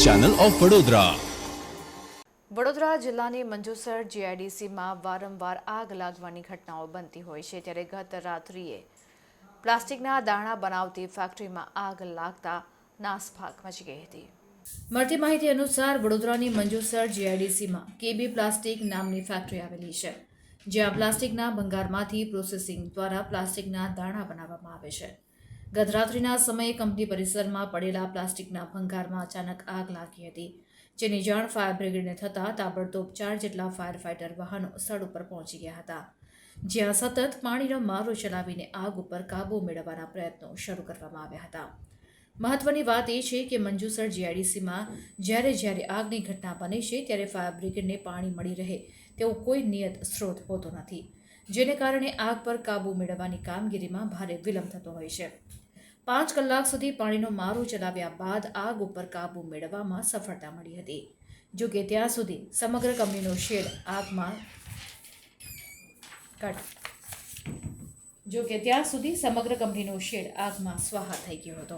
Channel of Vadodara. Vadodara જિલ્લાની મંજુસર જીઆઈડીસીમાં વારંવાર આગ લાગવાની ઘટનાઓ બનતી હોય છે, ત્યારે ગત રાત્રિએ પ્લાસ્ટિકના દાણા બનાવતી ફેક્ટરીમાં આગ લાગતા નાસભાગ મચી ગઈ હતી. મળતી માહિતી અનુસાર વડોદરાની મંજુસર જીઆઈડીસીમાં કેબી પ્લાસ્ટિક નામની ફેક્ટરી આવેલી છે, જ્યાં પ્લાસ્ટિકના ભંગારમાંથી પ્રોસેસિંગ દ્વારા પ્લાસ્ટિકના દાણા બનાવવામાં આવે છે. ગત રાત્રિના સમયે કંપની પરિસરમાં પડેલા પ્લાસ્ટિકના ભંગારમાં અચાનક આગ લાગી હતી, જેની જાણ ફાયર બ્રિગેડને થતાં તાબડતોબ 4 જેટલા ફાયર ફાઇટર વાહનો સ્થળ ઉપર પહોંચી ગયા હતા, જ્યાં સતત પાણીનો મારો ચલાવીને આગ ઉપર કાબૂ મેળવવાના પ્રયત્નો શરૂ કરવામાં આવ્યા હતા. મહત્વની વાત એ છે કે મંજુસર જીઆઈડીસીમાં જ્યારે આગની ઘટના બને છે ત્યારે ફાયર બ્રિગેડને પાણી મળી રહે તેવો કોઈ નિયત સ્ત્રોત હોતો નથી, જેને કારણે આગ પર કાબૂ મેળવવાની કામગીરીમાં ભારે વિલંબ થતો હોય છે. 5 કલાક સુધી પાણીનો મારો ચલાવ્યા બાદ આગ ઉપર કાબૂ મેળવવામાં સફળતા મળી હતી. જોકે ત્યાં સુધી સમગ્ર કંપનીનો શેડ આગમાં સ્વાહા થઈ ગયો હતો.